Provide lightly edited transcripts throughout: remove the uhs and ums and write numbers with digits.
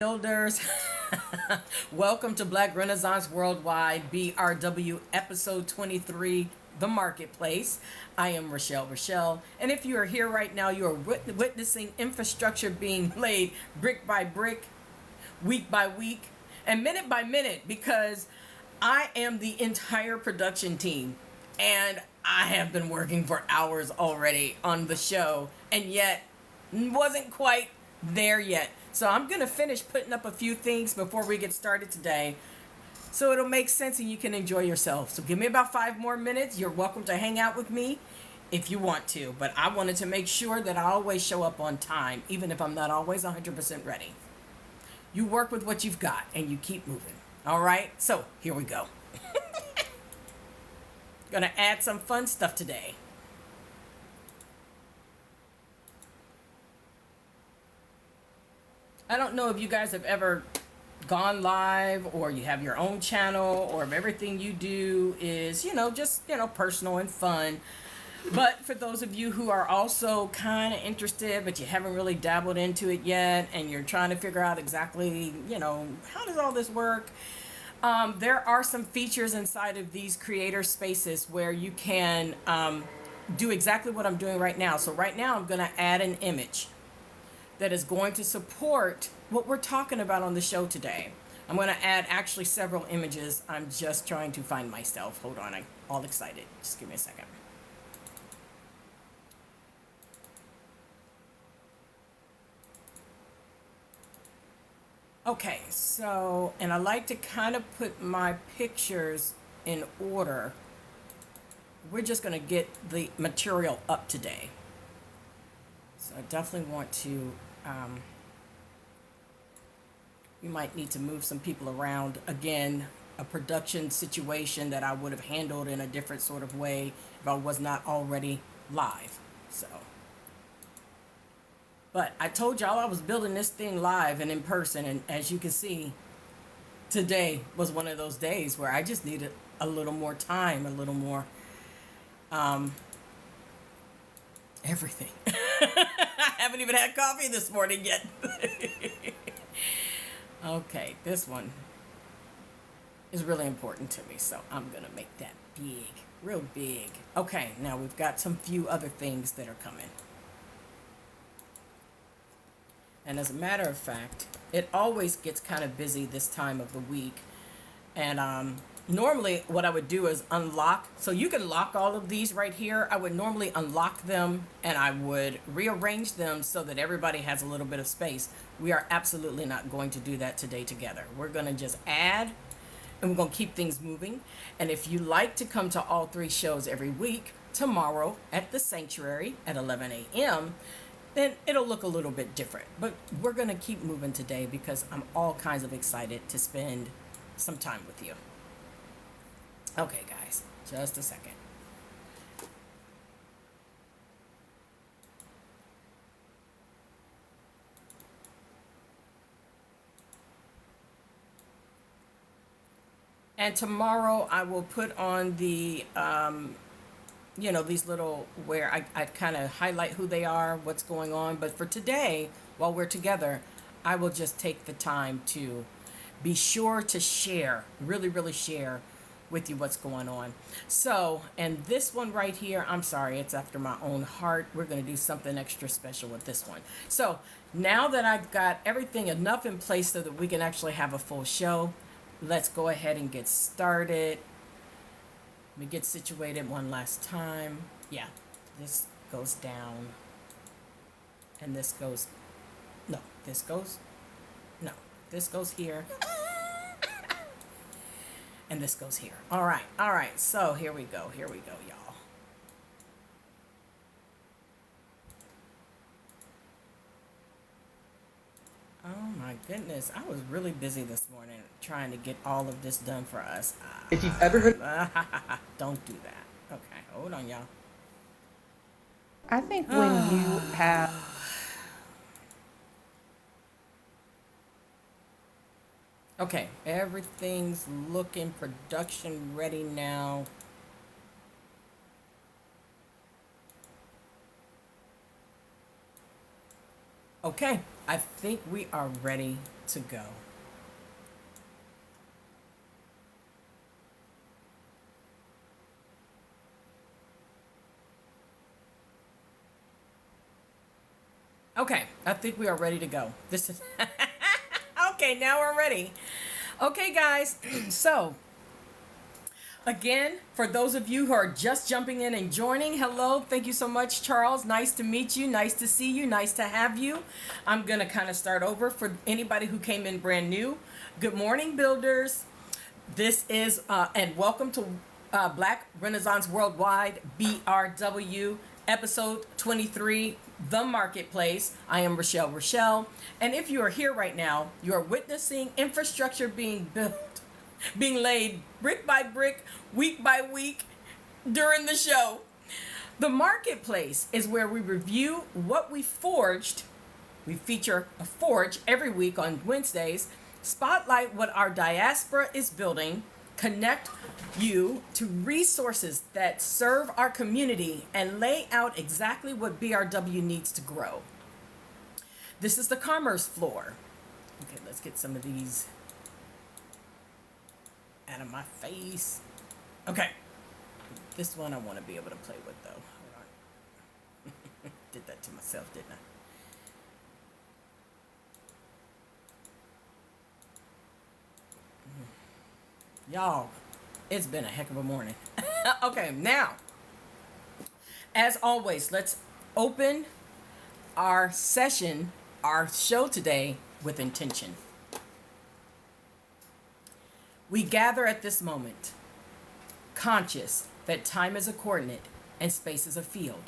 Builders. Welcome to Black Renaissance Worldwide BRW episode 23, The Marketplace. I am Rochelle, and if you are here right now, you are witnessing infrastructure being laid brick by brick, week by week, and minute by minute because I am the entire production team and I have been working for hours already on the show and yet wasn't quite there yet. So I'm going to finish putting up a few things before we get started today so it'll make sense and you can enjoy yourself. So give me about 5 more minutes. You're welcome to hang out with me if you want to, but I wanted to make sure that I always show up on time, even if I'm not always 100% ready. You work with what you've got and you keep moving. All right, so here we go. Gonna add some fun stuff today. I don't know if you guys have ever gone live or you have your own channel or if everything you do is, just, personal and fun. But for those of you who are also kind of interested, but you haven't really dabbled into it yet and you're trying to figure out exactly, how does all this work? There are some features inside of these creator spaces where you can do exactly what I'm doing right now. So right now I'm going to add an image that is going to support what we're talking about on the show today. I'm going to add actually several images. I'm just trying to find myself. Hold on, I'm all excited. Just give me a second. Okay, so, and I like to kind of put my pictures in order. We're just going to get the material up today. So I definitely want to, we might need to move some people around. Again, a production situation that I would have handled in a different sort of way if I was not already live. So, but I told y'all I was building this thing live and in person, and as you can see, today was one of those days where I just needed a little more time, a little more everything. I haven't even had coffee this morning yet. Okay, this one is really important to me, so I'm gonna make that big, real big. Okay, now we've got some few other things that are coming. And as a matter of fact, it always gets kind of busy this time of the week. And normally what I would do is unlock. So you can lock all of these right here. I would normally unlock them and I would rearrange them so that everybody has a little bit of space. We are absolutely not going to do that today together. We're going to just add and we're going to keep things moving. And if you like to come to all 3 shows every week, tomorrow at the Sanctuary at 11 a.m., then it'll look a little bit different. But we're going to keep moving today because I'm all kinds of excited to spend some time with you. Okay, guys, just a second. And tomorrow I will put on the these little where I kind of highlight who they are, what's going on. But for today, while we're together, I will just take the time to be sure to share, really share with you what's going on. So, and this one right here, I'm sorry, it's after my own heart. We're going to do something extra special with this one. So now that I've got everything enough in place so that we can actually have a full show, let's go ahead and get started. Let me get situated one last time. Yeah, this goes down. And this goes, no, this goes, no, this goes here. And this goes here. All right, so here we go, y'all. Oh my goodness, I was really busy this morning trying to get all of this done for us. If you've ever heard, Don't do that. Okay, hold on, y'all. I think when you have, Okay, everything's looking production ready now. Okay, I think we are ready to go. Okay, I think we are ready to go. This is okay, now we're ready. Okay, guys. So, again, for those of you who are just jumping in and joining, hello. Thank you so much, Charles. Nice to meet you. Nice to see you. Nice to have you. I'm going to kind of start over for anybody who came in brand new. Good morning, builders. This is, and welcome to Black Renaissance Worldwide, BRW, episode 23, The Marketplace. I am Rochelle. And if you are here right now, you are witnessing infrastructure being built, being laid brick by brick, week by week during the show. The Marketplace is where we review what we forged. We feature a forge every week on Wednesdays, spotlight what our diaspora is building, connect you to resources that serve our community, and lay out exactly what BRW needs to grow. This is the commerce floor. Okay, let's get some of these out of my face. Okay, this one I want to be able to play with though. Hold on. Did that to myself, didn't I? Y'all, it's been a heck of a morning. Okay, now, as always, let's open our session, our show today, with intention. We gather at this moment, conscious that time is a coordinate and space is a field,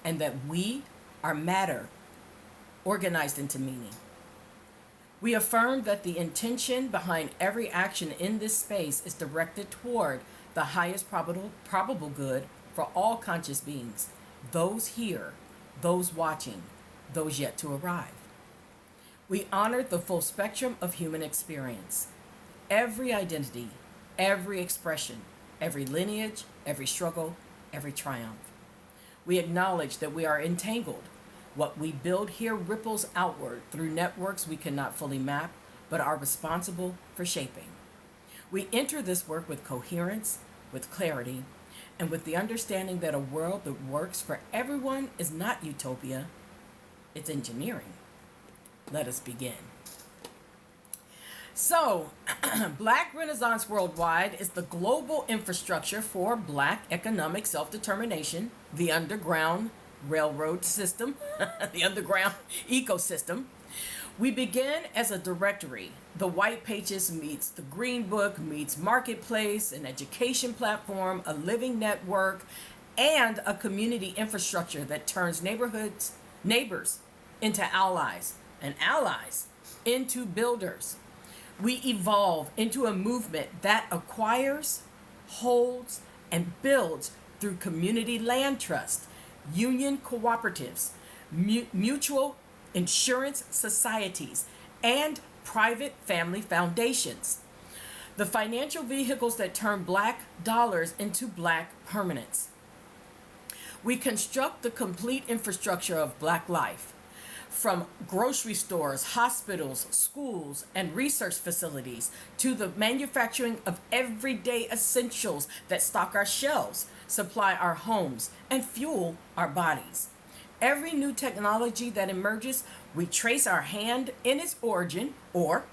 and that we are matter organized into meaning. We affirm that the intention behind every action in this space is directed toward the highest probable good for all conscious beings, those here, those watching, those yet to arrive. We honor the full spectrum of human experience, every identity, every expression, every lineage, every struggle, every triumph. We acknowledge that we are entangled. What we build here ripples outward through networks we cannot fully map, but are responsible for shaping. We enter this work with coherence, with clarity, and with the understanding that a world that works for everyone is not utopia, it's engineering. Let us begin. So, Black Renaissance Worldwide is the global infrastructure for Black economic self-determination, the underground railroad system, the underground ecosystem. We begin as a directory. The white pages meets the green book meets marketplace, an education platform, a living network, and a community infrastructure that turns neighbors into allies, and allies into builders. We evolve into a movement that acquires, holds, and builds through community land trust, union cooperatives, mutual insurance societies, and private family foundations. The financial vehicles that turn Black dollars into Black permanence. We construct the complete infrastructure of Black life, from grocery stores, hospitals, schools, and research facilities to the manufacturing of everyday essentials that stock our shelves, supply our homes, and fuel our bodies. Every new technology that emerges, we trace our hand in its origin, or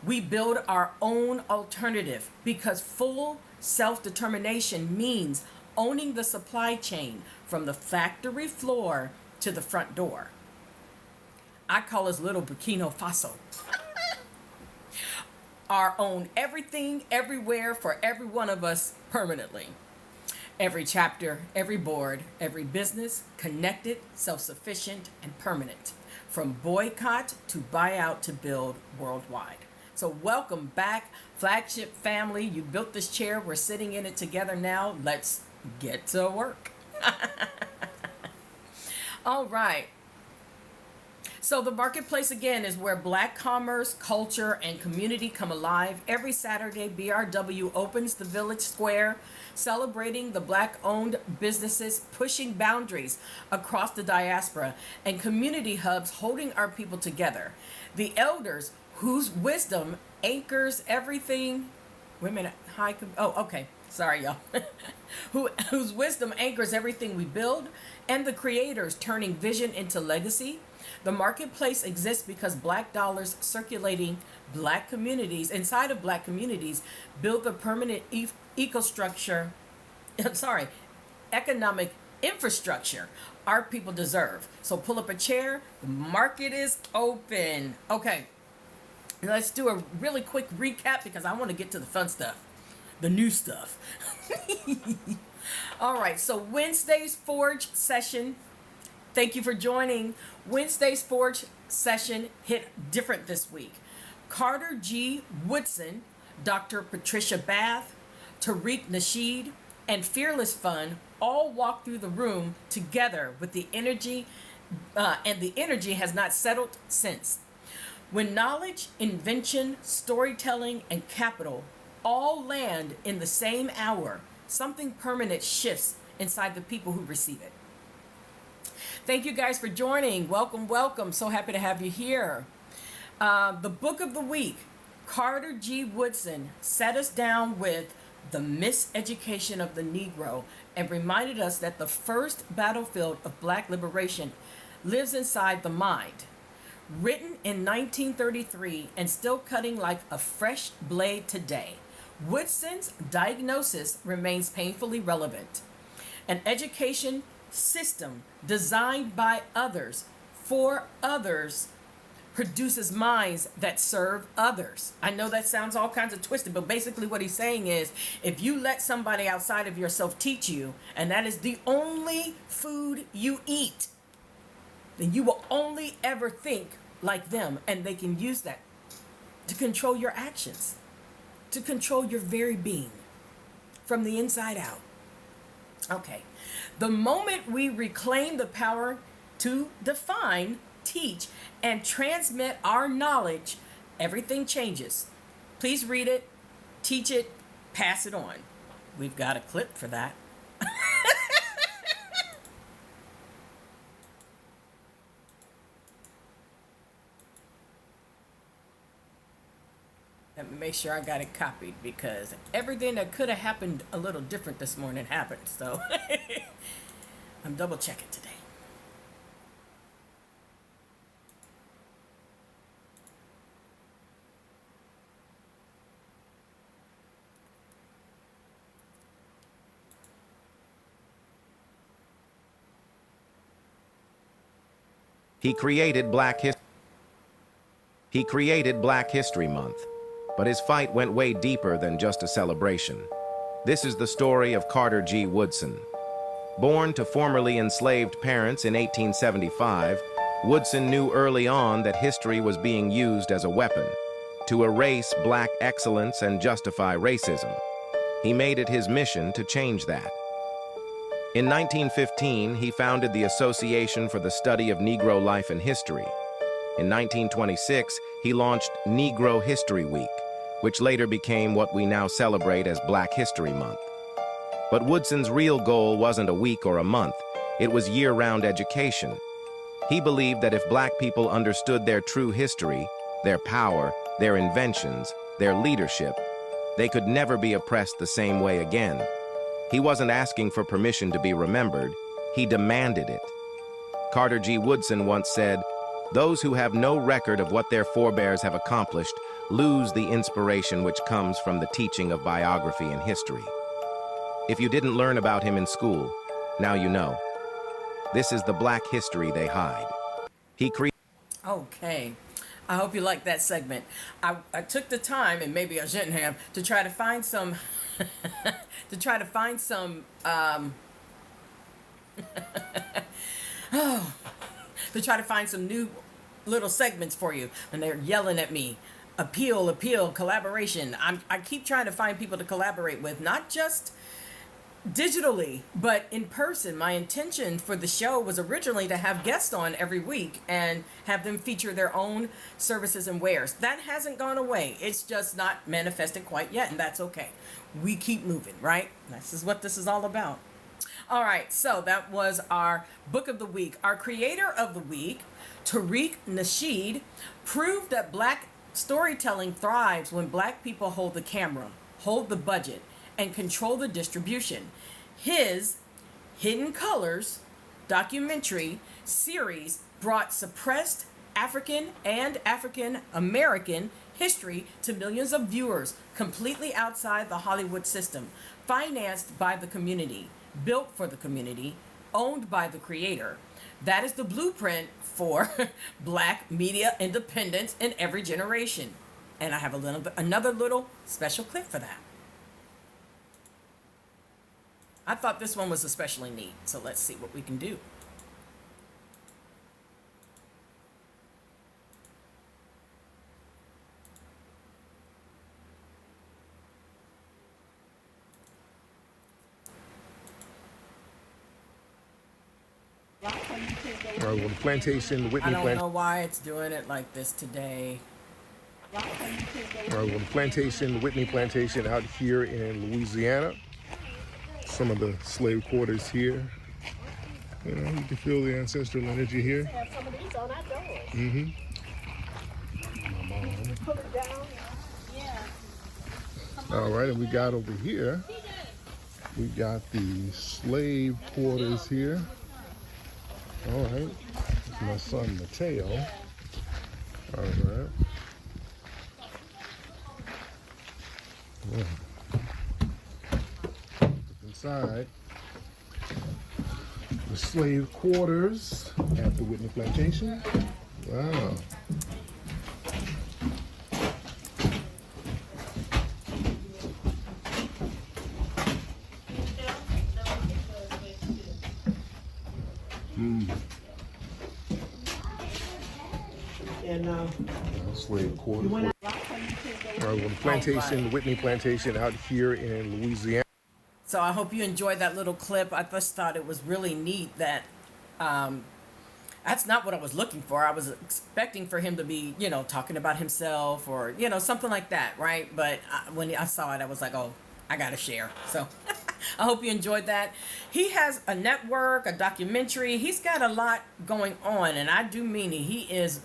we build our own alternative, because full self-determination means owning the supply chain from the factory floor to the front door. I call us little Burkina Faso. Our own everything, everywhere, for every one of us permanently. Every chapter, every board, every business, connected, self-sufficient, and permanent. From boycott to buyout to build worldwide. So welcome back, flagship family. You built this chair. We're sitting in it together now. Let's get to work. All right. So the marketplace again is where Black commerce, culture, and community come alive. Every Saturday, BRW opens the Village Square, celebrating the Black-owned businesses pushing boundaries across the diaspora and community hubs holding our people together. The elders whose wisdom anchors everything. Wait a minute. Okay. Sorry, y'all. Whose wisdom anchors everything we build, and the creators turning vision into legacy. The marketplace exists because Black dollars circulating Black communities, inside of Black communities, build the permanent ecostructure, economic infrastructure our people deserve. So pull up a chair. The market is open. Okay, let's do a really quick recap because I want to get to the fun stuff, the new stuff. All right, so Wednesday's Forge session. Thank you for joining. Wednesday's Forge session hit different this week. Carter G. Woodson, Dr. Patricia Bath, Tariq Nasheed, and Fearless Fun all walked through the room together with the energy, and the energy has not settled since. When knowledge, invention, storytelling, and capital all land in the same hour, something permanent shifts inside the people who receive it. Thank you guys for joining. Welcome, welcome. So happy to have you here. The book of the week, Carter G. Woodson set us down with the miseducation of the Negro and reminded us that the first battlefield of Black liberation lives inside the mind. Written in 1933 and still cutting like a fresh blade today, Woodson's diagnosis remains painfully relevant. An education system designed by others for others produces minds that serve others. I know that sounds all kinds of twisted, but basically what he's saying is if you let somebody outside of yourself teach you, and that is the only food you eat, then you will only ever think like them, and they can use that to control your actions, to control your very being from the inside out. Okay. The moment we reclaim the power to define, teach, and transmit our knowledge, everything changes. Please read it, teach it, pass it on. We've got a clip for that. Let me make sure I got it copied because everything that could have happened a little different this morning happened. So I'm double checking today. He created Black History Month, but his fight went way deeper than just a celebration. This is the story of Carter G. Woodson. Born to formerly enslaved parents in 1875, Woodson knew early on that history was being used as a weapon to erase Black excellence and justify racism. He made it his mission to change that. In 1915, he founded the Association for the Study of Negro Life and History. In 1926, he launched Negro History Week, which later became what we now celebrate as Black History Month. But Woodson's real goal wasn't a week or a month, it was year-round education. He believed that if Black people understood their true history, their power, their inventions, their leadership, they could never be oppressed the same way again. He wasn't asking for permission to be remembered, he demanded it. Carter G. Woodson once said, "Those who have no record of what their forebears have accomplished lose the inspiration which comes from the teaching of biography and history." If you didn't learn about him in school, now you know. This is the Black history they hide. Okay. I hope you like that segment. I took the time, and maybe I shouldn't have, to try to find some new little segments for you. And they're yelling at me, appeal, collaboration. I keep trying to find people to collaborate with, not just digitally, but in person. My intention for the show was originally to have guests on every week and have them feature their own services and wares. That hasn't gone away. It's just not manifested quite yet, and that's okay. We keep moving, right? This is what this is all about. All right, so that was our book of the week. Our creator of the week, Tariq Nasheed, proved that Black storytelling thrives when Black people hold the camera, hold the budget, and control the distribution. His Hidden Colors documentary series brought suppressed African and African American history to millions of viewers completely outside the Hollywood system, financed by the community, built for the community, owned by the creator. That is the blueprint for Black media independence in every generation. And I have another little special clip for that. I thought this one was especially neat, so let's see what we can do. Well, the plantation, Whitney I don't Plantation. know why it's doing it like this today. Well, the plantation, Whitney Plantation out here in Louisiana. Some of the slave quarters here. You know, you can feel the ancestral energy here. Mm-hmm. My mom. All right, and we got over here, we got the slave quarters here. All right, that's my son Mateo. All right. Yeah. Inside the slave quarters at the Whitney Plantation. Wow. Slave quarters. Well, the plantation, the Whitney Plantation out here in Louisiana. So I hope you enjoyed that little clip. I just thought it was really neat that that's not what I was looking for. I was expecting for him to be, you know, talking about himself or, you know, something like that, right? But when I saw it, I was like, oh, I got to share. So I hope you enjoyed that. He has a network, a documentary. He's got a lot going on, and I do mean it. He is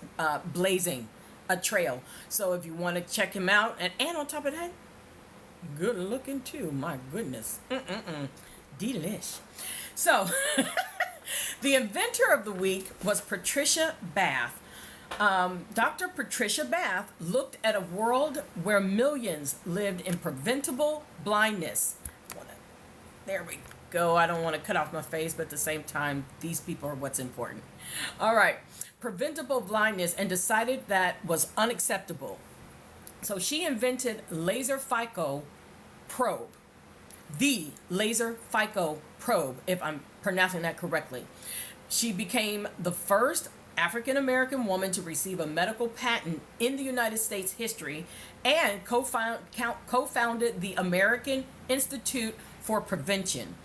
blazing a trail. So if you want to check him out, and on top of that, good looking too. My goodness. Delish. So the inventor of the week was Patricia Bath. Dr. Patricia Bath looked at a world where millions lived in preventable blindness. There we go. I don't want to cut off my face, but at the same time, these people are what's important. All right. Preventable blindness, and decided that was unacceptable. So she invented laser phyco probe. The laser phyco probe, if I'm pronouncing that correctly. She became the first African American woman to receive a medical patent in the United States history, and co-founded the American Institute for Prevention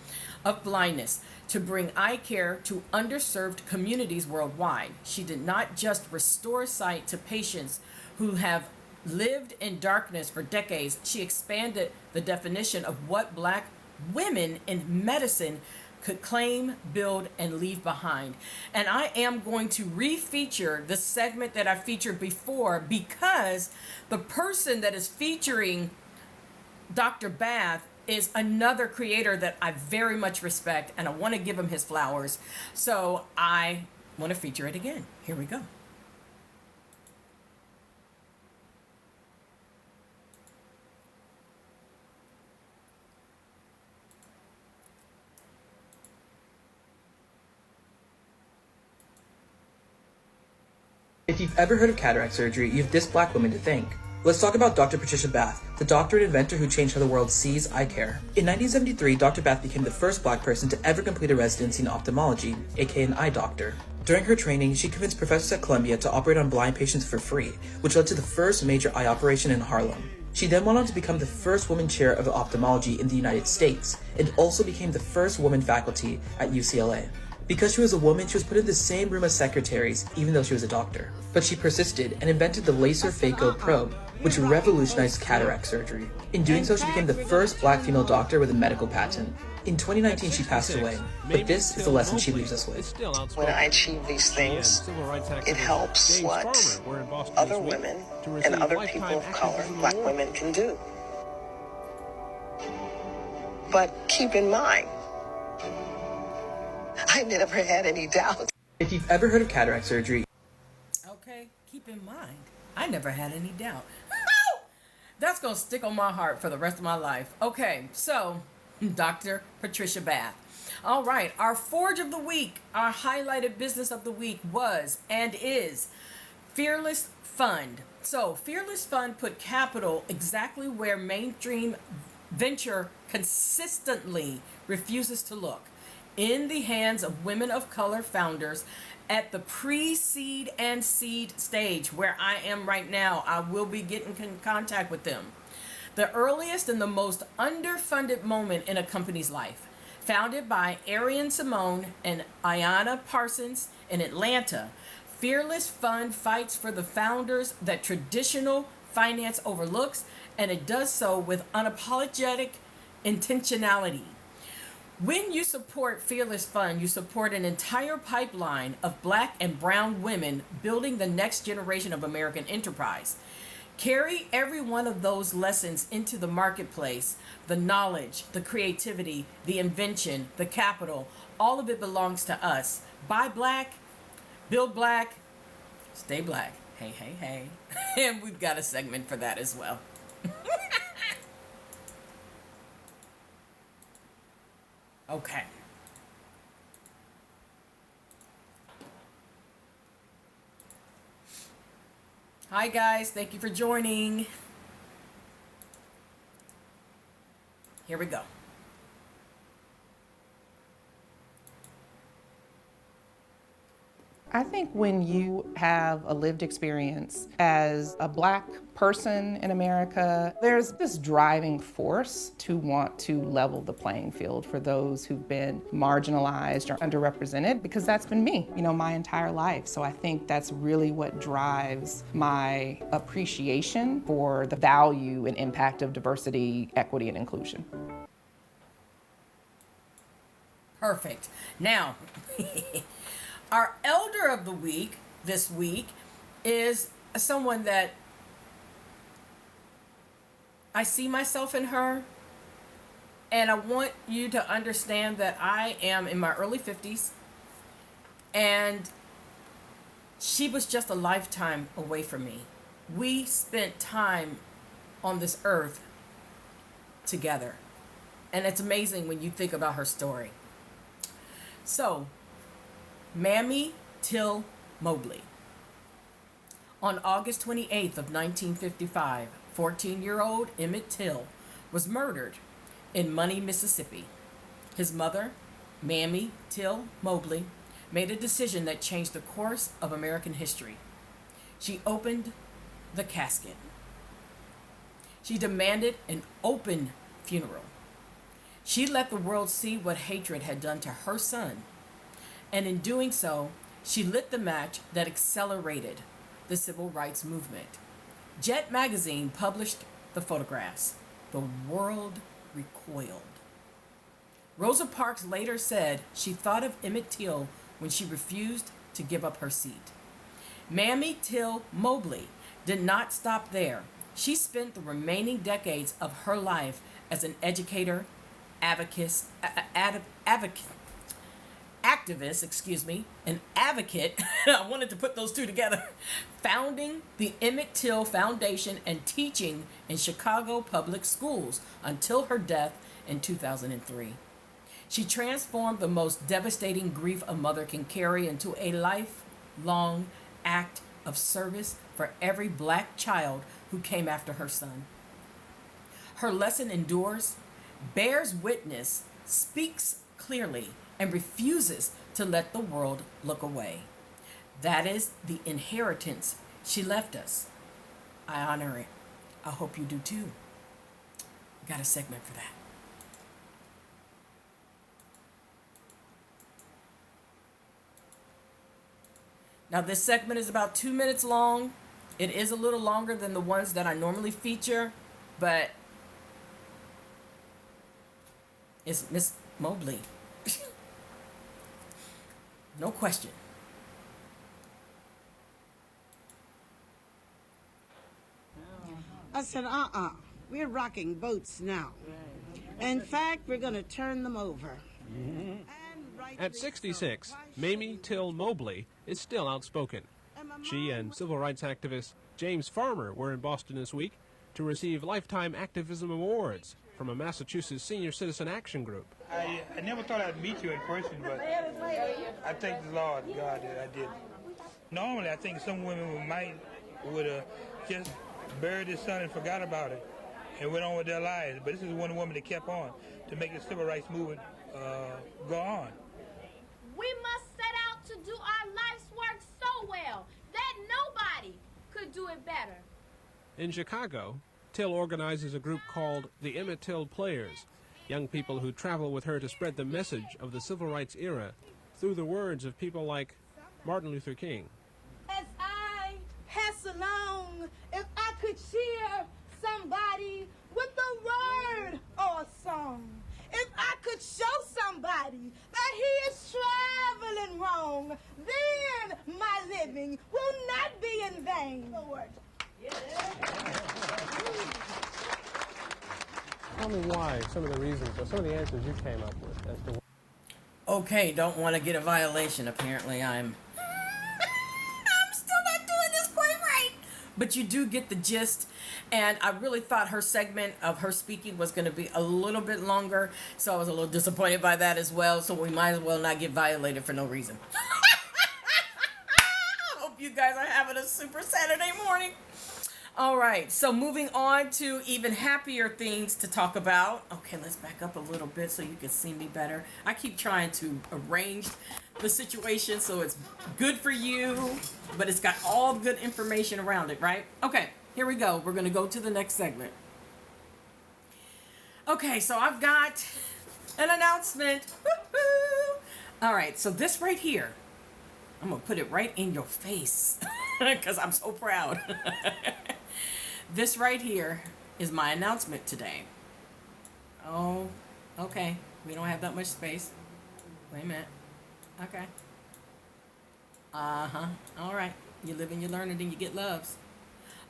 of Blindness to bring eye care to underserved communities worldwide. She did not just restore sight to patients who have lived in darkness for decades. She expanded the definition of what Black women in medicine could claim, build, and leave behind. And I am going to re-feature the segment that I featured before, because the person that is featuring Dr. Bath is another creator that I very much respect, and I want to give him his flowers. So I want to feature it again. Here we go. If you've ever heard of cataract surgery, you have this Black woman to thank. Let's talk about Dr. Patricia Bath, the doctor and inventor who changed how the world sees eye care. In 1973, Dr. Bath became the first Black person to ever complete a residency in ophthalmology, aka an eye doctor. During her training, she convinced professors at Columbia to operate on blind patients for free, which led to the first major eye operation in Harlem. She then went on to become the first woman chair of ophthalmology in the United States, and also became the first woman faculty at UCLA. Because she was a woman, she was put in the same room as secretaries, even though she was a doctor. But she persisted and invented the laser phaco probe, which revolutionized cataract surgery. In doing so, she became the first black female doctor with a medical patent. In 2019, she passed away, but this is the lesson she leaves us with. When I achieve these things, it helps what other women and other people of color, black women, can do. But keep in mind, I never had any doubts. If you've ever heard of cataract surgery, Okay, keep in mind, I never had any doubt. That's going to stick on my heart for the rest of my life. Okay, so Dr. Patricia Bath. All right, our Forge of the Week, our highlighted business of the week was and is Fearless Fund. So Fearless Fund put capital exactly where mainstream venture consistently refuses to look, in the hands of women of color founders at the pre-seed and seed stage, where I am right now. I will be getting in contact with them. The earliest and the most underfunded moment in a company's life. Founded by Arian Simone and Ayanna Parsons in Atlanta, Fearless Fund fights for the founders that traditional finance overlooks, and it does so with unapologetic intentionality. When you support Fearless Fund, you support an entire pipeline of black and brown women building the next generation of American enterprise. Carry every one of those lessons into the marketplace. The knowledge, the creativity, the invention, the capital, all of it belongs to us. Buy black, build black, stay black. Hey, hey, hey. And we've got a segment for that as well. Okay. Hi guys, thank you for joining. Here we go. I think when you have a lived experience as a Black person in America, there's this driving force to want to level the playing field for those who've been marginalized or underrepresented, because that's been me, my entire life. So I think that's really what drives my appreciation for the value and impact of diversity, equity, and inclusion. Perfect. Now, our elder of the week this week is someone that I see myself in her, and I want you to understand that I am in my early 50s, and she was just a lifetime away from me. We spent time on this earth together, and it's amazing when you think about her story. So, Mamie Till Mobley. On August 28th of 1955, 14-year-old Emmett Till was murdered in Money, Mississippi. His mother, Mamie Till Mobley, made a decision that changed the course of American history. She opened the casket. She demanded an open funeral. She let the world see what hatred had done to her son. And in doing so, she lit the match that accelerated the civil rights movement. Jet magazine published the photographs. The world recoiled. Rosa Parks later said she thought of Emmett Till when she refused to give up her seat. Mamie Till Mobley did not stop there. She spent the remaining decades of her life as an educator, activist, an advocate. I wanted to put those two together. Founding the Emmett Till Foundation and teaching in Chicago public schools until her death in 2003. She transformed the most devastating grief a mother can carry into a lifelong act of service for every Black child who came after her son. Her lesson endures, bears witness, speaks clearly, and refuses to let the world look away. That is the inheritance she left us. I honor it. I hope you do too. Got a segment for that. Now, this segment is about 2 minutes long. It is a little longer than the ones that I normally feature, but it's Miss Mobley. No question. I said, we're rocking boats now. In fact, we're going to turn them over. At 66, Mamie Till Mobley is still outspoken. She and civil rights activist James Farmer were in Boston this week to receive Lifetime Activism Awards from a Massachusetts senior citizen action group. I never thought I'd meet you in person, but I thank the Lord God that I did. Normally, I think some women would have just buried their son and forgot about it and went on with their lives. But this is one woman that kept on to make the civil rights movement go on. We must set out to do our life's work so well that nobody could do it better. In Chicago, Till organizes a group called the Emmett Till Players, young people who travel with her to spread the message of the civil rights era through the words of people like Martin Luther King. As I pass along, if I could cheer somebody with a word or a song, if I could show somebody that he is traveling wrong, then my living will not be in vain. Lord. Tell me why, some of the reasons, or some of the answers you came up with as to Okay, don't want to get a violation. Apparently I'm still not doing this quite right. But you do get the gist. And I really thought her segment of her speaking was going to be a little bit longer. So I was a little disappointed by that as well. So we might as well not get violated for no reason. I hope you guys are having a super Saturday morning. All right, so moving on to even happier things to talk about. Okay, let's back up a little bit so you can see me better. I keep trying to arrange the situation so it's good for you, but it's got all good information around it, right? Okay, here we go. We're going to go to the next segment. Okay, so I've got an announcement. Woo-hoo! All right, so this right here, I'm going to put it right in your face because I'm so proud. This right here is my announcement today. Oh, okay. We don't have that much space. Wait a minute. Okay. Uh-huh. All right. You live and you learn and then you get loves.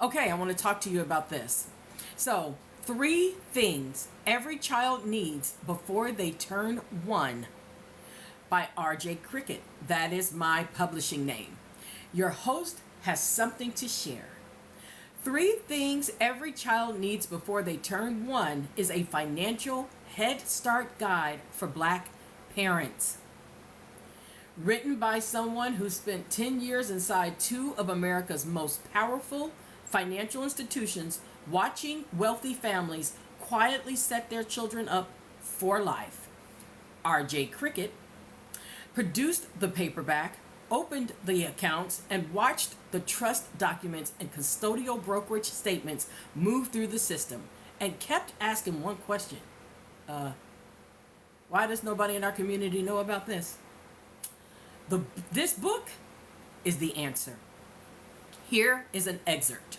Okay, I want to talk to you about this. So, 3 things every child needs before they turn 1 by R.J. Cricket. That is my publishing name. Your host has something to share. 3 things every child needs before they turn 1 is a financial Head Start guide for Black parents. Written by someone who spent 10 years inside 2 of America's most powerful financial institutions, watching wealthy families quietly set their children up for life. R.J. Cricket produced the paperback, opened the accounts, and watched the trust documents and custodial brokerage statements move through the system, and kept asking one question. Why does nobody in our community know about this? This book is the answer. Here is an excerpt.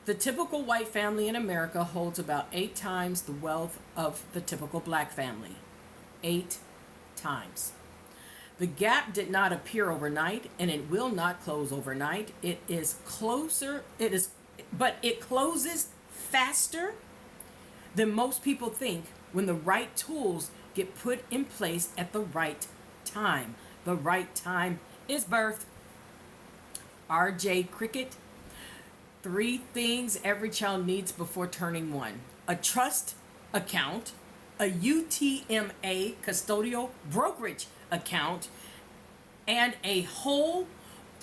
The typical white family in America holds about 8 times the wealth of the typical Black family. 8 times. The gap did not appear overnight, and it will not close overnight. It closes faster than most people think when the right tools get put in place at the right time. The right time is birth. R.J. Cricket. 3 things every child needs before turning 1. A trust account, a UTMA custodial brokerage account, and a whole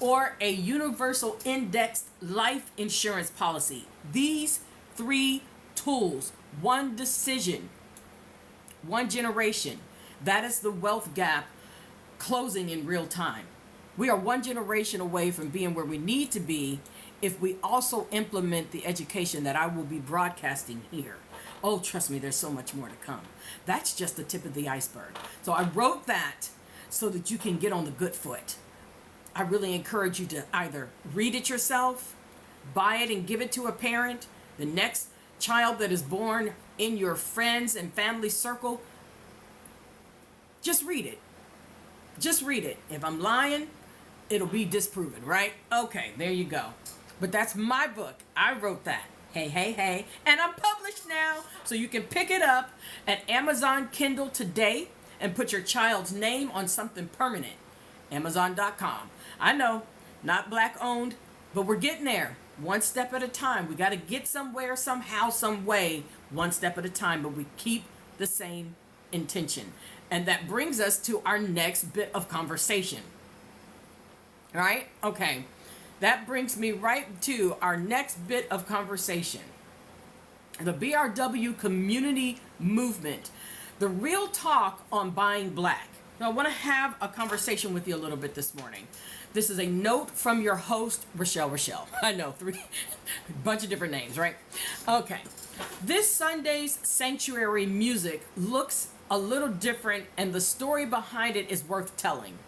or a universal indexed life insurance policy. These 3 tools, 1 decision, 1 generation. That is the wealth gap closing in real time. We are 1 generation away from being where we need to be if we also implement the education that I will be broadcasting here. Oh, trust me, there's so much more to come. That's just the tip of the iceberg. So I wrote that so that you can get on the good foot. I really encourage you to either read it yourself, buy it and give it to a parent, the next child that is born in your friends and family circle. Just read it. Just read it. If I'm lying, it'll be disproven, right? Okay, there you go. But that's my book. I wrote that. Hey, hey, hey. And I'm published now. So you can pick it up at Amazon Kindle today and put your child's name on something permanent. Amazon.com. I know, not black owned, but we're getting there. One step at a time. We got to get somewhere, somehow, some way, one step at a time. But we keep the same intention. And that brings us to our next bit of conversation. All right? Okay. That brings me right to our next bit of conversation. The BRW community movement. The real talk on buying black. Now, I want to have a conversation with you a little bit this morning. This is a note from your host, Rochelle. I know, bunch of different names, right? Okay. This Sunday's Sanctuary music looks a little different, and the story behind it is worth telling.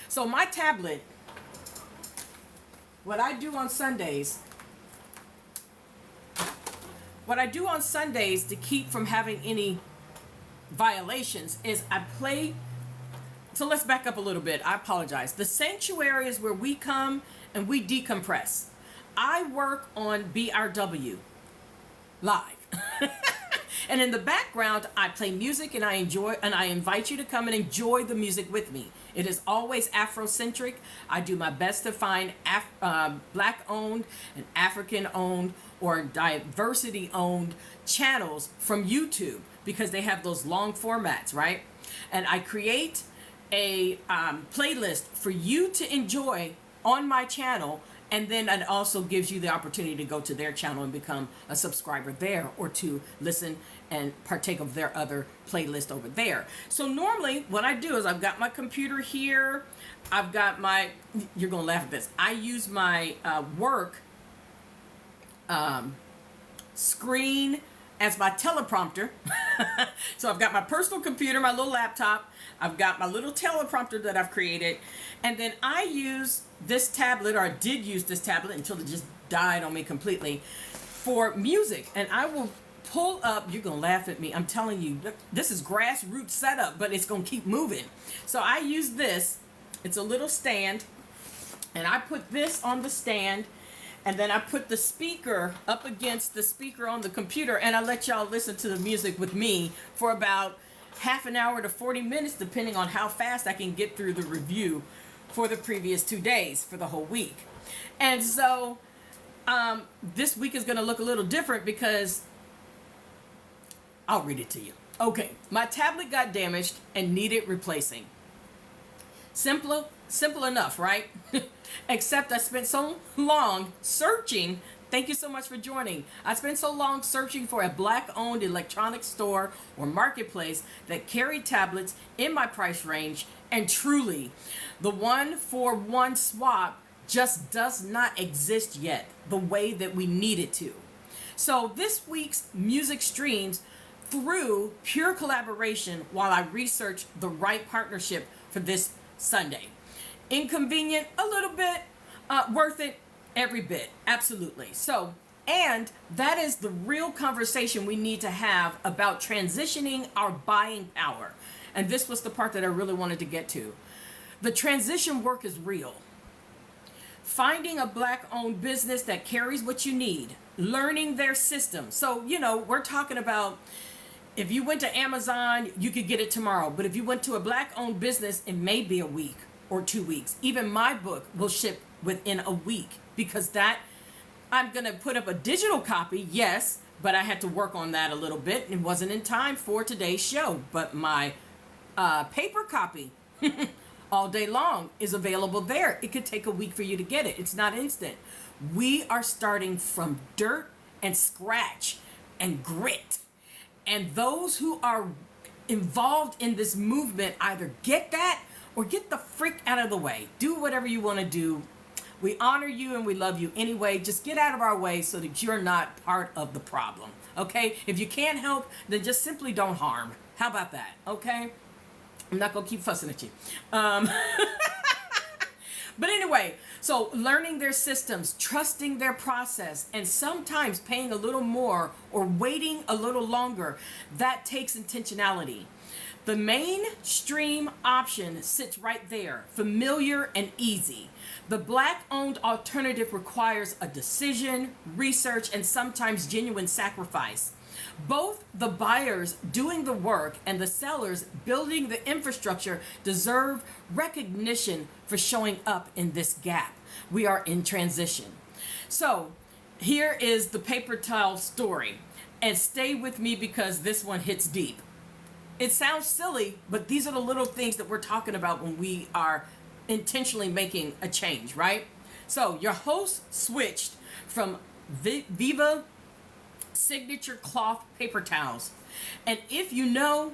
So my tablet, what I do on Sundays to keep from having any violations is I play. So let's back up a little bit. I apologize. The sanctuary is where we come and we decompress. I work on BRW live. And in the background, I play music and I invite you to come and enjoy the music with me. It is always Afrocentric. I do my best to find Black-owned and African-owned or diversity-owned channels from YouTube because they have those long formats, right? And I create a playlist for you to enjoy on my channel, and then it also gives you the opportunity to go to their channel and become a subscriber there, or to listen and partake of their other playlist over there. So normally what I do is I've got my computer here. I've got my, you're gonna laugh at this, I use my work screen as my teleprompter. So I've got my personal computer, my little laptop, I've got my little teleprompter that I've created, and then I use this tablet, or I did use this tablet until it just died on me completely, for music. And I will pull up, you're gonna laugh at me, I'm telling you, this is grassroots setup, but it's gonna keep moving. So I use this, it's a little stand, and I put this on the stand, and then I put the speaker up against the speaker on the computer, and I let y'all listen to the music with me for about half an hour to 40 minutes, depending on how fast I can get through the review for the previous 2 days for the whole week. And so this week is going to look a little different because I'll read it to you. Okay, my tablet got damaged and needed replacing. Simple enough, right? Except I spent so long searching. Thank you so much for joining. I spent so long searching for a Black-owned electronics store or marketplace that carried tablets in my price range, and truly, the one-for-one swap just does not exist yet the way that we need it to. So this week's music streams through pure collaboration while I research the right partnership for this Sunday. Inconvenient a little bit, worth it every bit, absolutely. So, and that is the real conversation we need to have about transitioning our buying power. And this was the part that I really wanted to get to. The transition work is real. Finding a Black-owned business that carries what you need, learning their system. So, you know, we're talking about, if you went to Amazon, you could get it tomorrow. But if you went to a Black-owned business, it may be a week or 2 weeks. Even my book will ship within a week, because that, I'm going to put up a digital copy, yes, but I had to work on that a little bit. It wasn't in time for today's show. But my paper copy all day long is available there. It could take a week for you to get it. It's not instant. We are starting from dirt and scratch and grit. And those who are involved in this movement either get that or get the frick out of the way. Do whatever you want to do. We honor you and we love you anyway. Just get out of our way so that you're not part of the problem. Okay? If you can't help, then just simply don't harm. How about that? Okay? I'm not going to keep fussing at you. But anyway, so learning their systems, trusting their process, and sometimes paying a little more or waiting a little longer, that takes intentionality. The mainstream option sits right there, familiar and easy. The Black-owned alternative requires a decision, research, and sometimes genuine sacrifice. Both the buyers doing the work and the sellers building the infrastructure deserve recognition for showing up in this gap. We are in transition. So here is the paper towel story. And stay with me because this one hits deep. It sounds silly, but these are the little things that we're talking about when we are intentionally making a change, right? So your host switched from Viva signature cloth paper towels. And if you know,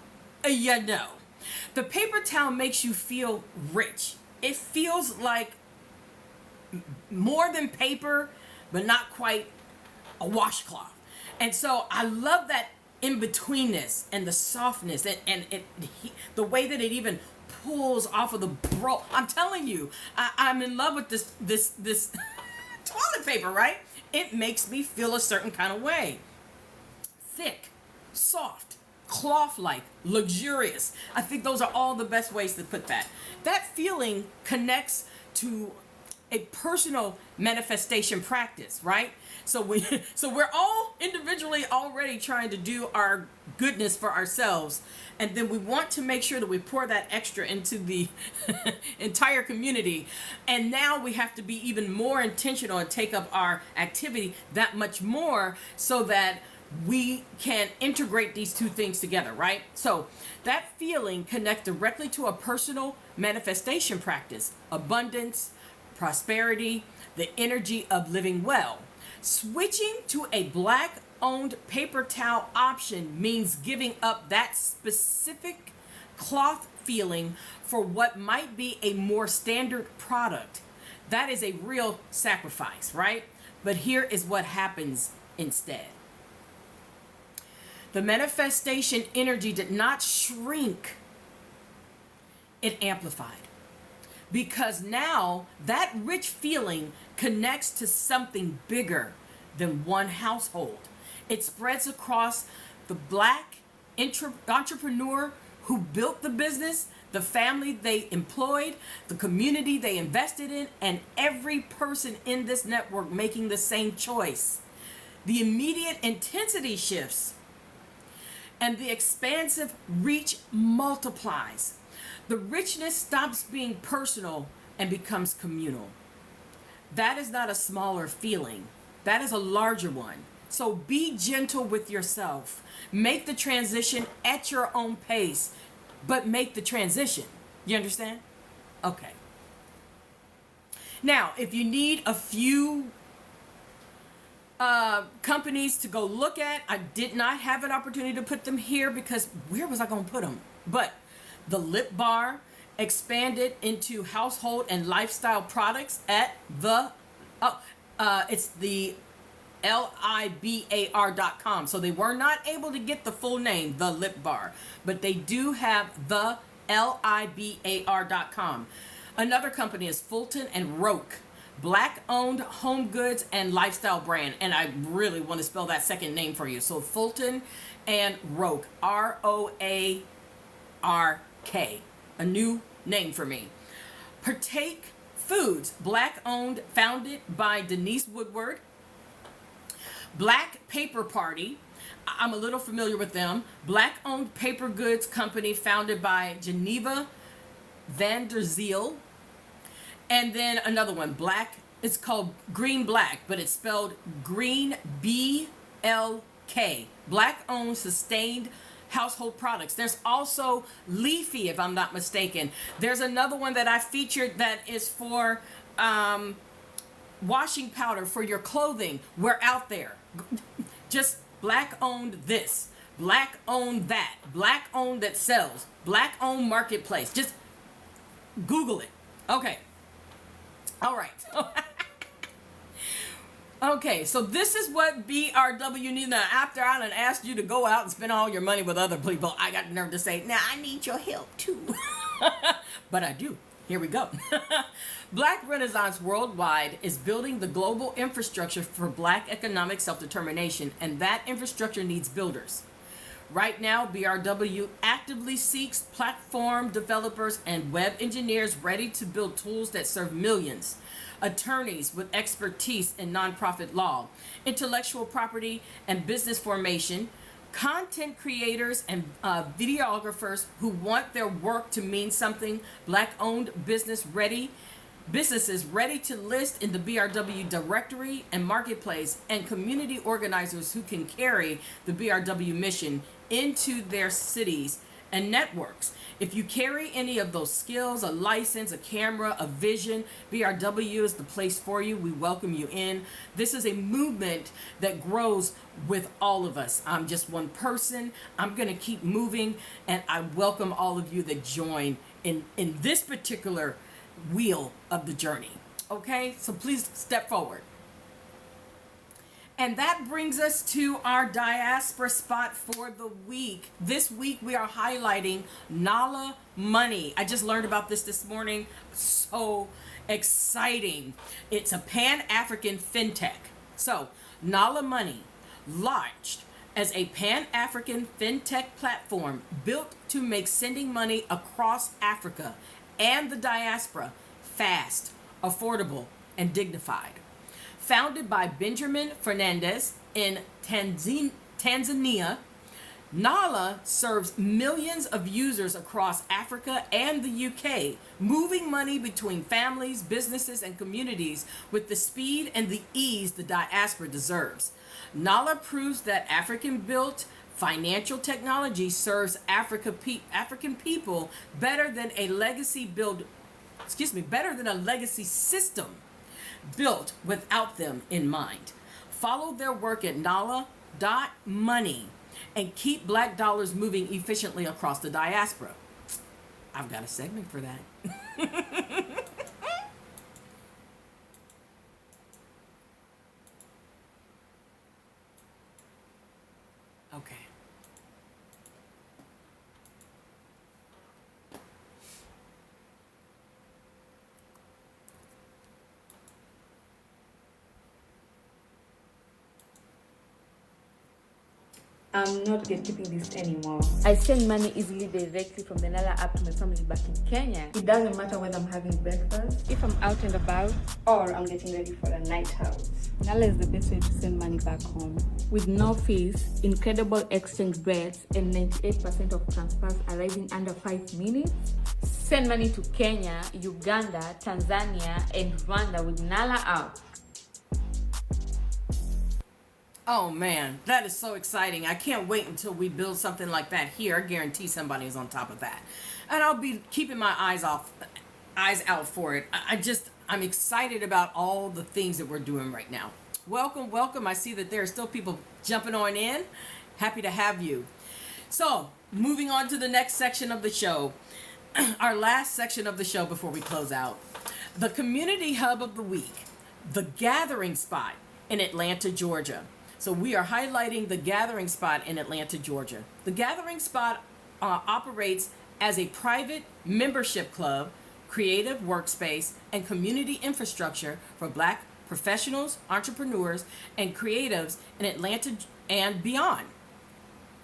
you know. The paper towel makes you feel rich. It feels like more than paper, but not quite a washcloth. And so I love that in-betweenness and the softness and the way that it even pulls off of the bro. I'm telling you, I'm in love with this toilet paper, right? It makes me feel a certain kind of way. Thick, soft, cloth-like, luxurious. I think those are all the best ways to put that. That feeling connects to a personal manifestation practice, right? So we're all individually already trying to do our goodness for ourselves, and then we want to make sure that we pour that extra into the entire community. And now we have to be even more intentional and take up our activity that much more so that we can integrate these two things together, right? So that feeling connects directly to a personal manifestation practice, abundance, prosperity, the energy of living well. Switching to a Black-owned paper towel option means giving up that specific cloth feeling for what might be a more standard product. That is a real sacrifice, right? But here is what happens instead. The manifestation energy did not shrink, it amplified. Because now that rich feeling connects to something bigger than one household. It spreads across the Black entrepreneur who built the business, the family they employed, the community they invested in, and every person in this network making the same choice. The immediate intensity shifts and the expansive reach multiplies. The richness stops being personal and becomes communal. That is not a smaller feeling. That is a larger one. So be gentle with yourself. Make the transition at your own pace, but make the transition. You understand? Okay. Now, if you need a few companies to go look at, I did not have an opportunity to put them here because where was I going to put them? But the Lip Bar expanded into household and lifestyle products at the, it's the LIBAR.com. So they were not able to get the full name, the Lip Bar, but they do have the LIBAR.com. Another company is Fulton and Roque, Black-owned home goods and lifestyle brand. And I really want to spell that second name for you. So Fulton and Roque, ROARK, a new name for me. Partake Foods, Black-owned, founded by Denise Woodward. Black Paper Party, I'm a little familiar with them. Black-owned paper goods company founded by Geneva Vanderzeel. And then another one, Black, it's called Green Black, but it's spelled Green BLK. Black-owned sustained household products. There's also Leafy, if I'm not mistaken. There's another one that I featured that is for washing powder for your clothing. We're out there. Just Black-owned this, Black-owned that, Black-owned that sells, Black-owned marketplace. Just Google it. Okay. All right. Okay, so this is what BRW needs. Now, after I done asked you to go out and spend all your money with other people, I got the nerve to say, now I need your help too. But I do. Here we go. Black Renaissance Worldwide is building the global infrastructure for Black economic self-determination, and that infrastructure needs builders. Right now, BRW actively seeks platform developers and web engineers ready to build tools that serve millions, attorneys with expertise in nonprofit law, intellectual property and business formation, content creators and videographers who want their work to mean something, Black-owned businesses ready to list in the BRW directory and marketplace, and community organizers who can carry the BRW mission into their cities and networks. If you carry any of those skills, a license, a camera, a vision, BRW is the place for you. We welcome you in. This is a movement that grows with all of us. I'm just one person. I'm going to keep moving, and I welcome all of you that join in this particular wheel of the journey. Okay, so please step forward. And that brings us to our diaspora spot for the week. This week we are highlighting Nala Money. I just learned about this morning. So exciting. It's a Pan-African fintech. So Nala Money launched as a Pan-African fintech platform built to make sending money across Africa and the diaspora fast, affordable, and dignified. Founded by Benjamin Fernandez in Tanzania, Nala serves millions of users across Africa and the UK, moving money between families, businesses, and communities with the speed and the ease the diaspora deserves. Nala proves that African-built financial technology serves African people better than a legacy system built without them in mind. Follow their work at nala.money and keep Black dollars moving efficiently across the diaspora. I've got a segment for that. Okay. I'm not gatekeeping this anymore. I send money easily directly from the Nala app to my family back in Kenya. It doesn't matter whether I'm having breakfast, if I'm out and about, or I'm getting ready for a night out. Nala is the best way to send money back home. With no fees, incredible exchange rates, and 98% of transfers arriving under 5 minutes. Send money to Kenya, Uganda, Tanzania, and Rwanda with Nala app. Oh man, that is so exciting. I can't wait until we build something like that here. I guarantee somebody is on top of that. And I'll be keeping my eyes out for it. I'm excited about all the things that we're doing right now. Welcome, welcome. I see that there are still people jumping on in. Happy to have you. So, moving on to the next section of the show. Our last section of the show before we close out. The community hub of the week. The Gathering Spot in Atlanta, Georgia. So we are highlighting the Gathering Spot in Atlanta, Georgia. The Gathering Spot operates as a private membership club, creative workspace, and community infrastructure for Black professionals, entrepreneurs, and creatives in Atlanta and beyond.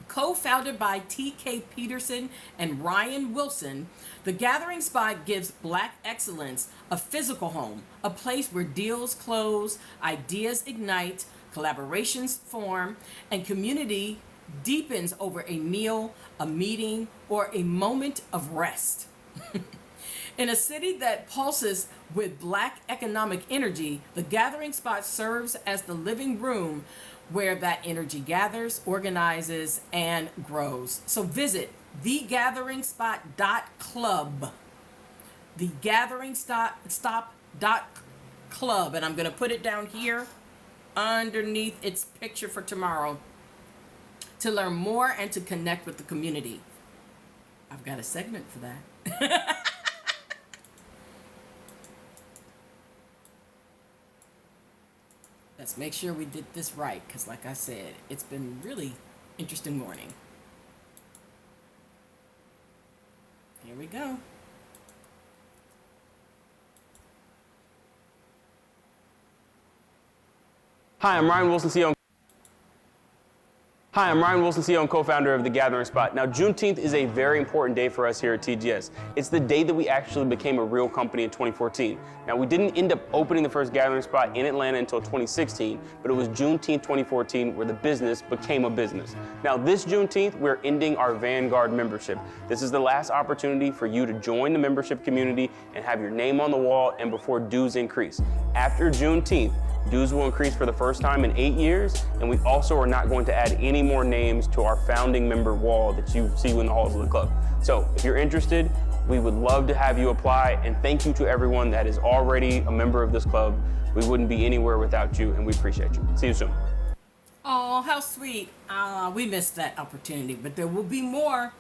Co-founded by T.K. Peterson and Ryan Wilson, the Gathering Spot gives Black excellence a physical home, a place where deals close, ideas ignite, collaborations form, and community deepens over a meal, a meeting, or a moment of rest. In a city that pulses with Black economic energy, the Gathering Spot serves as the living room where that energy gathers, organizes, and grows. So visit thegatheringspot.club. Thegatheringstop.club. And I'm going to put it down here underneath its picture for tomorrow to learn more and to connect with the community. I've got a segment for that. Let's make sure we did this right, because like I said, it's been really interesting morning. Here we go. Hi, I'm Ryan Wilson, CEO and co-founder of The Gathering Spot. Now, Juneteenth is a very important day for us here at TGS. It's the day that we actually became a real company in 2014. Now, we didn't end up opening the first Gathering Spot in Atlanta until 2016, but it was Juneteenth 2014 where the business became a business. Now, this Juneteenth, we're ending our Vanguard membership. This is the last opportunity for you to join the membership community and have your name on the wall and before dues increase. After Juneteenth, dues will increase for the first time in 8 years, and we also are not going to add any more names to our founding member wall that you see in the halls of the club. So if you're interested, we would love to have you apply, and thank you to everyone that is already a member of this club. We wouldn't be anywhere without you, and we appreciate you. See you soon. Oh, how sweet. We missed that opportunity, but there will be more.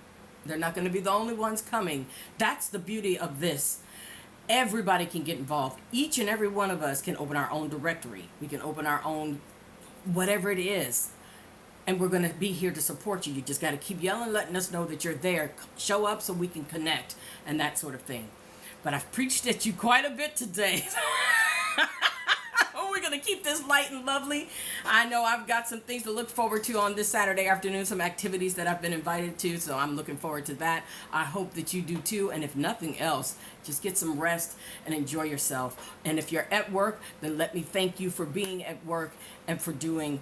They're not going to be the only ones coming. That's the beauty of this. Everybody can get involved. Each and every one of us can open our own directory. We can open our own whatever it is. And we're going to be here to support you. You just got to keep yelling, letting us know that you're there. Show up so we can connect and that sort of thing. But I've preached at you quite a bit today. We're going to keep this light and lovely. I know I've got some things to look forward to on this Saturday afternoon, some activities that I've been invited to, so I'm looking forward to that. I hope that you do too, and if nothing else, just get some rest and enjoy yourself. And if you're at work, then let me thank you for being at work and for doing,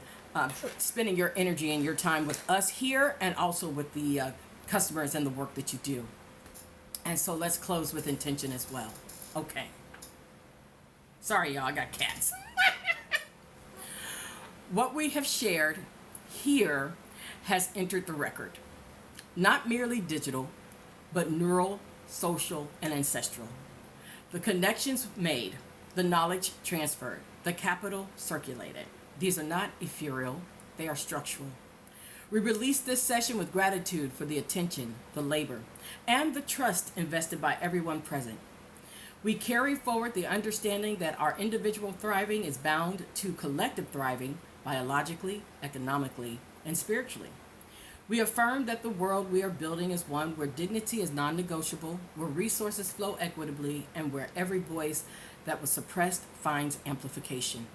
spending your energy and your time with us here and also with the customers and the work that you do. And so let's close with intention as well. Okay. Sorry, y'all, I got cats. What we have shared here has entered the record. Not merely digital, but neural, social, and ancestral. The connections made, the knowledge transferred, the capital circulated. These are not ethereal, they are structural. We release this session with gratitude for the attention, the labor, and the trust invested by everyone present. We carry forward the understanding that our individual thriving is bound to collective thriving biologically, economically, and spiritually. We affirm that the world we are building is one where dignity is non-negotiable, where resources flow equitably, and where every voice that was suppressed finds amplification.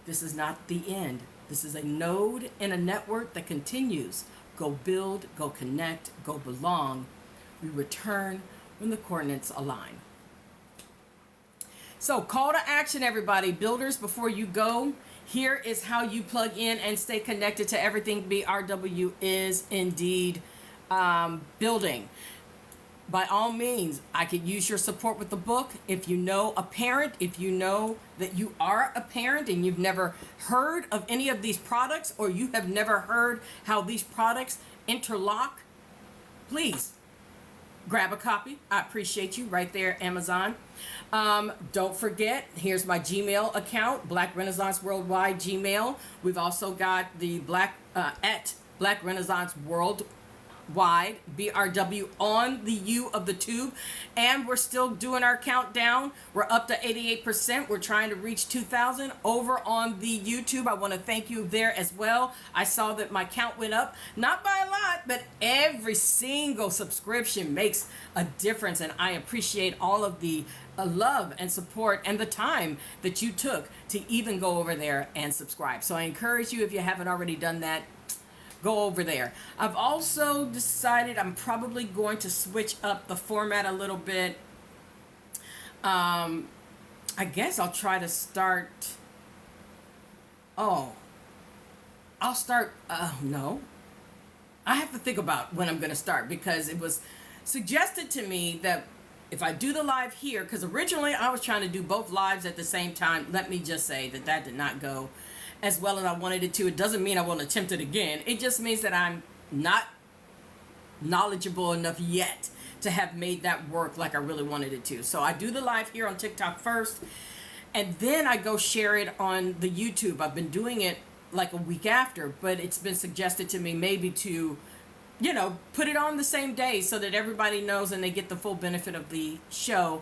This is not the end. This is a node in a network that continues. Go build, go connect, go belong. We return when the coordinates align. So, call to action, everybody. Builders, before you go, here is how you plug in and stay connected to everything BRW is indeed building. By all means, I could use your support with the book. If you know a parent, if you know that you are a parent and you've never heard of any of these products, or you have never heard how these products interlock, please grab a copy. I appreciate you right there, Amazon. Don't forget, here's my Gmail account, Black Renaissance Worldwide Gmail. We've also got the at Black Renaissance Worldwide, BRW on the U of the tube. And we're still doing our countdown. We're up to 88%. We're trying to reach 2,000 over on the YouTube. I want to thank you there as well. I saw that my count went up, not by a lot, but every single subscription makes a difference. And I appreciate all of the love and support and the time that you took to even go over there and subscribe. So I encourage you, if you haven't already done that, go over there. I've also decided I'm probably going to switch up the format a little bit. I guess I'll try to start. No. I have to think about when I'm going to start, because it was suggested to me that if I do the live here, because originally I was trying to do both lives at the same time. Let me just say that did not go as well as I wanted it to. It doesn't mean I won't attempt it again. It just means that I'm not knowledgeable enough yet to have made that work like I really wanted it to. So I do the live here on TikTok first, and then I go share it on the YouTube. I've been doing it like a week after, but it's been suggested to me maybe to, put it on the same day so that everybody knows and they get the full benefit of the show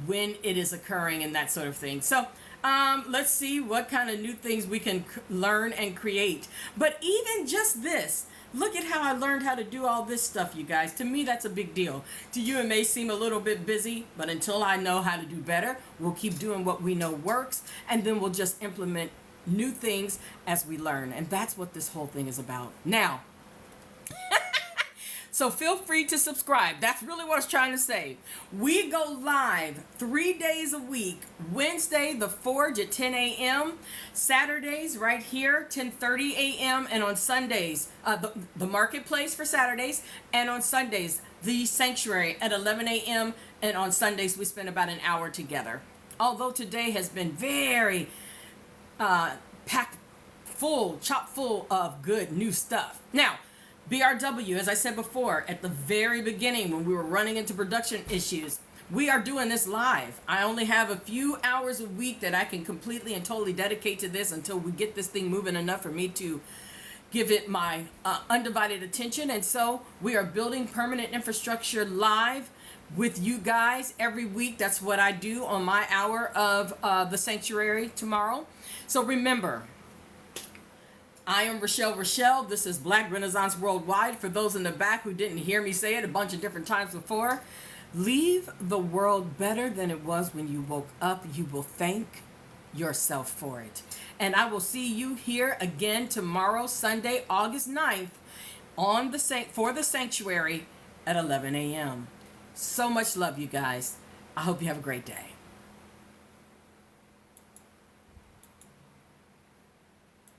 when it is occurring and that sort of thing. So Let's see what kind of new things we can learn and create. But even just this, look at how I learned how to do all this stuff, you guys. To me, that's a big deal. To you, it may seem a little bit busy, but until I know how to do better, we'll keep doing what we know works, and then we'll just implement new things as we learn. And that's what this whole thing is about. Now, so feel free to subscribe. That's really what I was trying to say. We go live 3 days a week. Wednesday, The Forge at 10 a.m. Saturdays, right here, 10:30 a.m. And on Sundays, the Marketplace for Saturdays. And on Sundays, The Sanctuary at 11 a.m. And on Sundays, we spend about an hour together. Although today has been very packed full, chock full of good new stuff. Now, BRW, as I said before, at the very beginning when we were running into production issues, we are doing this live. I only have a few hours a week that I can completely and totally dedicate to this until we get this thing moving enough for me to give it my undivided attention. And so we are building permanent infrastructure live with you guys every week. That's what I do on my hour of the Sanctuary tomorrow. So remember, I am Rochelle. This is Black Renaissance Worldwide. For those in the back who didn't hear me say it a bunch of different times before, leave the world better than it was when you woke up. You will thank yourself for it. And I will see you here again tomorrow, Sunday, August 9th, for the Sanctuary at 11 a.m. So much love, you guys. I hope you have a great day.